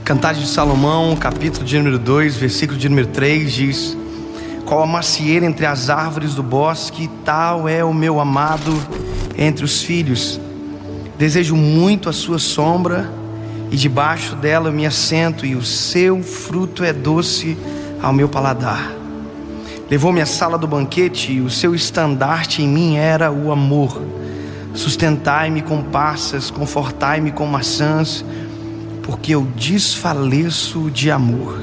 Cantares de Salomão, capítulo de número 2, versículo de número 3 diz: qual a macieira entre as árvores do bosque, tal é o meu amado entre os filhos. Desejo muito a sua sombra, e debaixo dela eu me assento, e o seu fruto é doce ao meu paladar. Levou-me à sala do banquete, e o seu estandarte em mim era o amor. Sustentai-me com passas, confortai-me com maçãs, porque eu desfaleço de amor.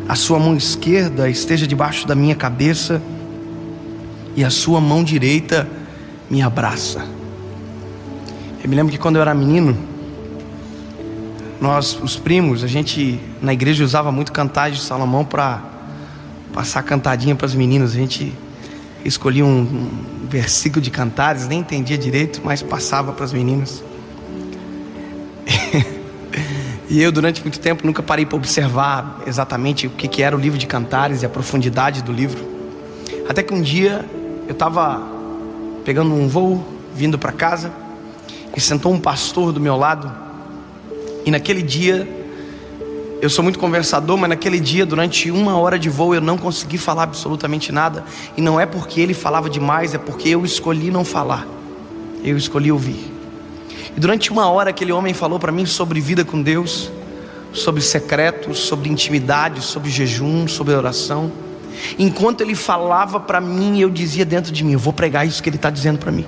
A sua mão esquerda esteja debaixo da minha cabeça, e a sua mão direita me abraça. Eu me lembro que quando eu era menino, nós, os primos, a gente na igreja usava muito Cantares de Salomão para passar cantadinha para as meninas. A gente escolhia um versículo de Cantares, nem entendia direito, mas passava para as meninas. E eu, durante muito tempo, nunca parei para observar exatamente o que era o livro de Cantares e a profundidade do livro. Até que um dia eu estava pegando um voo, vindo para casa, e sentou um pastor do meu lado. E naquele dia, eu sou muito conversador, mas naquele dia, durante 1 hora de voo, eu não consegui falar absolutamente nada. E não é porque ele falava demais, é porque eu escolhi não falar. Eu escolhi ouvir. E durante 1 hora aquele homem falou para mim sobre vida com Deus, sobre secretos, sobre intimidade, sobre jejum, sobre oração. Enquanto ele falava para mim, eu dizia dentro de mim: eu vou pregar isso que ele está dizendo para mim.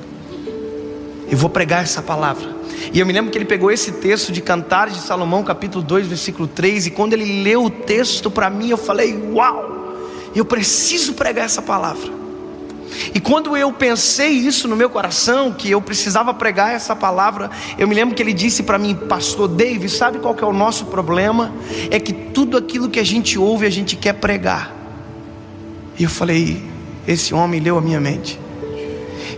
Eu vou pregar essa palavra. E eu me lembro que ele pegou esse texto de Cantares de Salomão, capítulo 2, versículo 3. E quando ele leu o texto para mim, eu falei: uau, eu preciso pregar essa palavra. E quando eu pensei isso no meu coração, que eu precisava pregar essa palavra, eu me lembro que ele disse para mim: pastor Dave, sabe qual que é o nosso problema? É que tudo aquilo que a gente ouve, a gente quer pregar. E eu falei: esse homem leu a minha mente.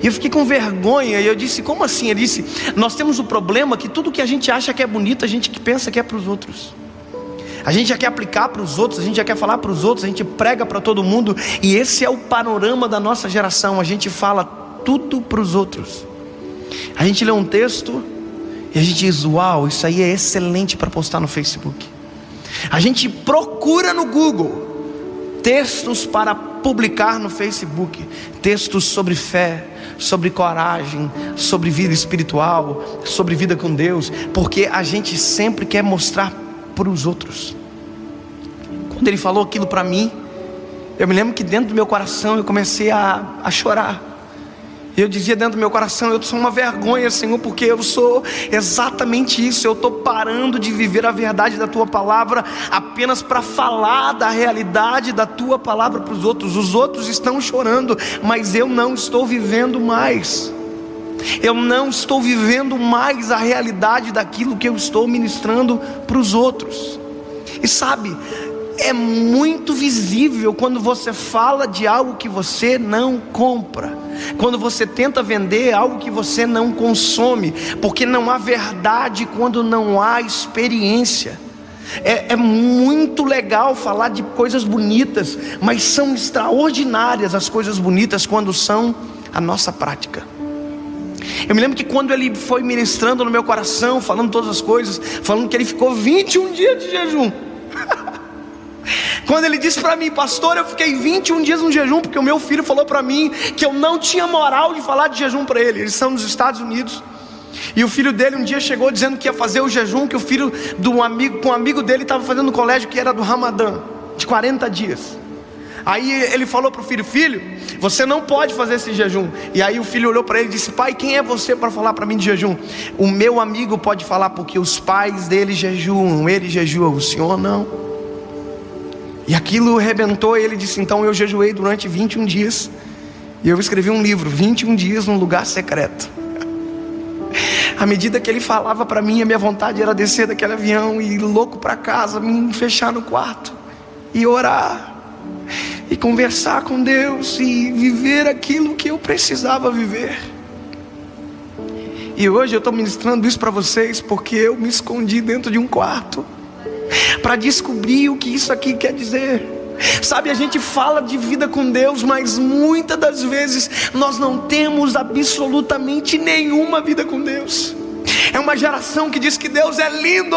E eu fiquei com vergonha, e eu disse: como assim? Ele disse: nós temos o problema que tudo que a gente acha que é bonito, a gente que pensa que é para os outros. A gente já quer aplicar para os outros, a gente já quer falar para os outros, a gente prega para todo mundo. E esse é o panorama da nossa geração. A gente fala tudo para os outros. A gente lê um texto e a gente diz: uau, isso aí é excelente para postar no Facebook. A gente procura no Google textos para publicar no Facebook, textos sobre fé, sobre coragem, sobre vida espiritual, sobre vida com Deus, porque a gente sempre quer mostrar para os outros. Quando ele falou aquilo para mim, eu me lembro que dentro do meu coração eu comecei a chorar. Eu dizia dentro do meu coração: eu sou uma vergonha, Senhor, porque eu sou exatamente isso. Eu estou parando de viver a verdade da Tua palavra apenas para falar da realidade da Tua palavra para os outros. Os outros estão chorando, mas eu não estou vivendo mais. Eu não estou vivendo mais a realidade daquilo que eu estou ministrando para os outros. E sabe, é muito visível quando você fala de algo que você não compra, quando você tenta vender algo que você não consome, porque não há verdade quando não há experiência. É muito legal falar de coisas bonitas, mas são extraordinárias as coisas bonitas quando são a nossa prática. Eu me lembro que quando ele foi ministrando no meu coração, falando todas as coisas, falando que ele ficou 21 dias de jejum. Quando ele disse para mim: pastor, eu fiquei 21 dias no jejum, porque o meu filho falou para mim que eu não tinha moral de falar de jejum para ele. Eles são nos Estados Unidos. E o filho dele um dia chegou dizendo que ia fazer o jejum que o filho do amigo, com um amigo dele, estava fazendo no colégio, que era do Ramadã, de 40 dias. Aí ele falou para o filho: filho, você não pode fazer esse jejum. E aí o filho olhou para ele e disse: pai, quem é você para falar para mim de jejum? O meu amigo pode falar, porque os pais dele jejuam, ele jejua, o senhor não. E aquilo arrebentou. E ele disse: então eu jejuei durante 21 dias. E eu escrevi um livro, 21 dias num lugar secreto. À medida que ele falava para mim, a minha vontade era descer daquele avião e ir louco para casa, me fechar no quarto e orar e conversar com Deus e viver aquilo que eu precisava viver. E hoje eu estou ministrando isso para vocês porque eu me escondi dentro de um quarto para descobrir o que isso aqui quer dizer. Sabe, a gente fala de vida com Deus, mas muitas das vezes nós não temos absolutamente nenhuma vida com Deus. É uma geração que diz que Deus é lindo,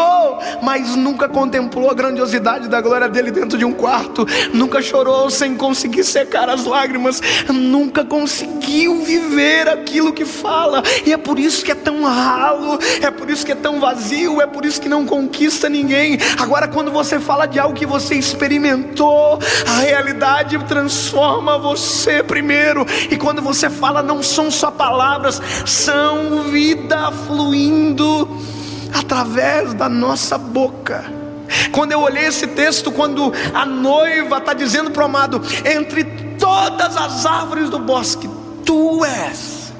mas nunca contemplou a grandiosidade da glória dele dentro de um quarto, nunca chorou sem conseguir secar as lágrimas, nunca conseguiu viver aquilo que fala. E é por isso que é tão ralo, é por isso que é tão vazio, é por isso que não conquista ninguém. Agora, quando você fala de algo que você experimentou, a realidade transforma você primeiro. E quando você fala, não são só palavras, são vida fluindo através da nossa boca. Quando eu olhei esse texto, quando a noiva está dizendo para o amado: entre todas as árvores do bosque, tu és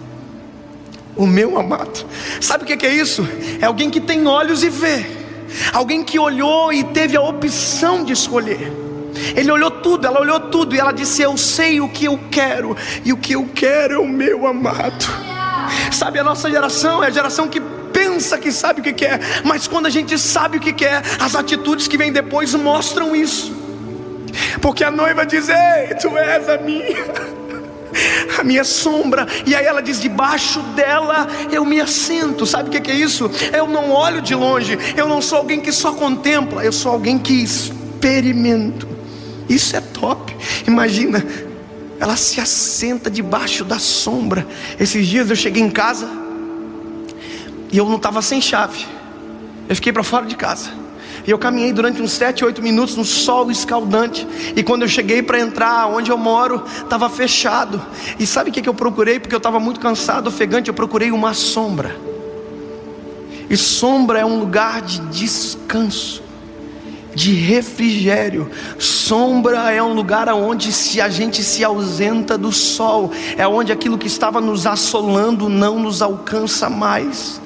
o meu amado. Sabe o que é isso? É alguém que tem olhos e vê, alguém que olhou e teve a opção de escolher. Ele olhou tudo, ela olhou tudo, e ela disse: eu sei o que eu quero, e o que eu quero é o meu amado. Sabe, a nossa geração é a geração que pensa que sabe o que quer, mas quando a gente sabe o que quer, as atitudes que vêm depois mostram isso. Porque a noiva diz: ei, tu és a minha sombra. E aí ela diz: debaixo dela eu me assento. Sabe o que é isso? Eu não olho de longe, eu não sou alguém que só contempla, eu sou alguém que experimento. Isso é top. Imagina, ela se assenta debaixo da sombra. Esses dias eu cheguei em casa e eu não estava sem chave, eu fiquei para fora de casa. E eu caminhei durante uns 7, 8 minutos no sol escaldante. E quando eu cheguei para entrar onde eu moro, estava fechado. E sabe o que eu procurei? Porque eu estava muito cansado, ofegante. Eu procurei uma sombra. E sombra é um lugar de descanso, de refrigério. Sombra é um lugar onde, se a gente se ausenta do sol, é onde aquilo que estava nos assolando não nos alcança mais.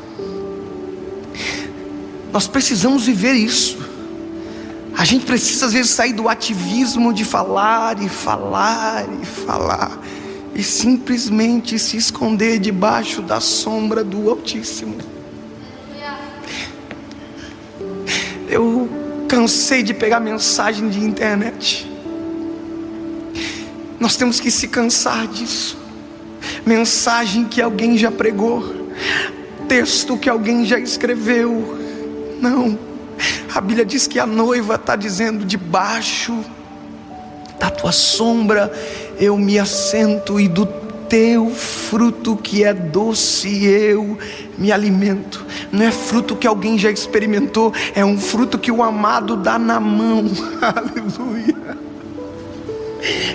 Nós precisamos viver isso. A gente precisa às vezes sair do ativismo de falar e falar e falar, e simplesmente se esconder debaixo da sombra do Altíssimo. Eu cansei de pegar mensagem de internet. Nós temos que se cansar disso. Mensagem que alguém já pregou, texto que alguém já escreveu. Não, a Bíblia diz que a noiva está dizendo: debaixo da tua sombra eu me assento, e do teu fruto que é doce eu me alimento. Não é fruto que alguém já experimentou, é um fruto que o amado dá na mão. Aleluia.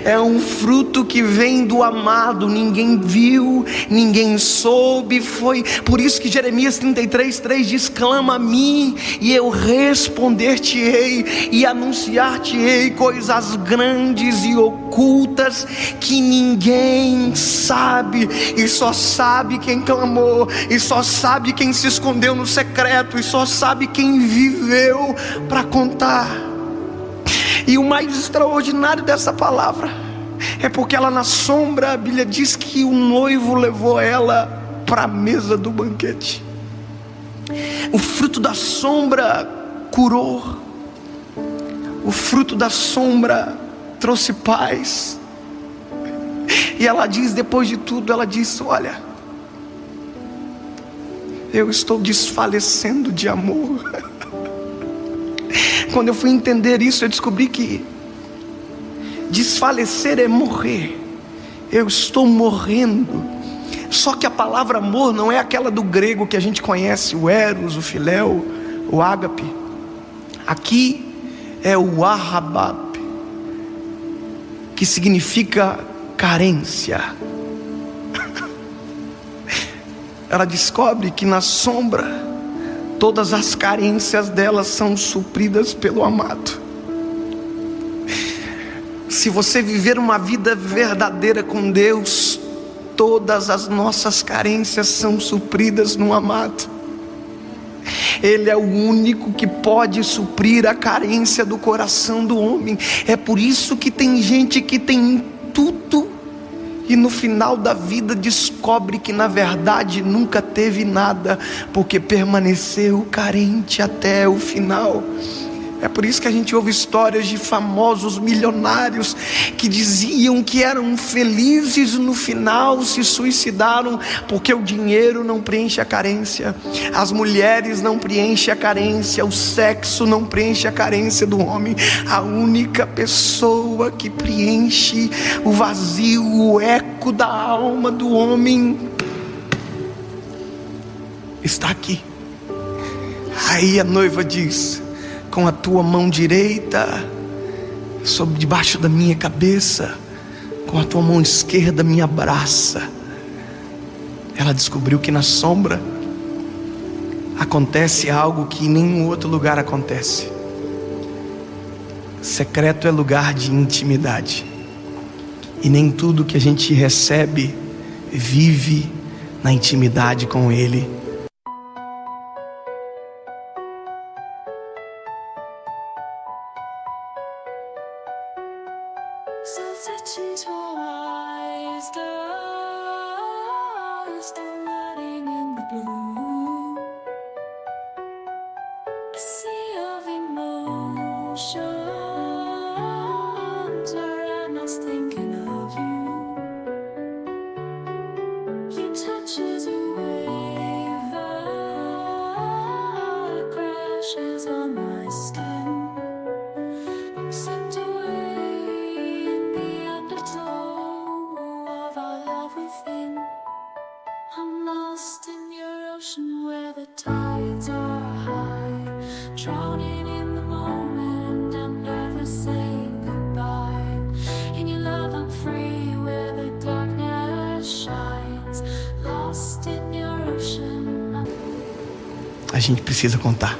É um fruto que vem do amado, ninguém viu, ninguém soube. Foi por isso que Jeremias 33:3 diz: clama a mim e eu responder-te-ei e anunciar-te-ei coisas grandes e ocultas que ninguém sabe. E só sabe quem clamou, e só sabe quem se escondeu no secreto, e só sabe quem viveu para contar. E o mais extraordinário dessa palavra é porque ela, na sombra, a Bíblia diz que o noivo levou ela para a mesa do banquete. O fruto da sombra curou, o fruto da sombra trouxe paz. E ela diz, depois de tudo, ela diz: olha, eu estou desfalecendo de amor. Quando eu fui entender isso, eu descobri que desfalecer é morrer. Eu estou morrendo. Só que a palavra amor não é aquela do grego que a gente conhece, o eros, o filéu, o ágape. Aqui é o ahabab, que significa carência. Ela descobre que na sombra todas as carências delas são supridas pelo amado. Se você viver uma vida verdadeira com Deus, todas as nossas carências são supridas no amado. Ele é o único que pode suprir a carência do coração do homem. É por isso que tem gente que tem tudo e no final da vida descobre que na verdade nunca teve nada, porque permaneceu carente até o final. É por isso que a gente ouve histórias de famosos milionários que diziam que eram felizes, no final se suicidaram porque o dinheiro não preenche a carência, as mulheres não preenchem a carência, o sexo não preenche a carência do homem. A única pessoa que preenche o vazio, o eco da alma do homem está aqui. Aí a noiva diz: com a tua mão direita sobre debaixo da minha cabeça, com a tua mão esquerda me abraça. Ela descobriu que na sombra acontece algo que em nenhum outro lugar acontece. Secreto é lugar de intimidade, e nem tudo que a gente recebe vive na intimidade com Ele. Such into eyes, lost and letting in the blue. A sea of emotions where I'm not thinking of you. Your touch is a wave that crashes on my skin. Slipped away in the undertow of our love within. I'm lost in your ocean where the tides are high, drowning in the moment and never saying goodbye. In your love I'm free where the darkness shines, lost in your ocean. A gente precisa contar.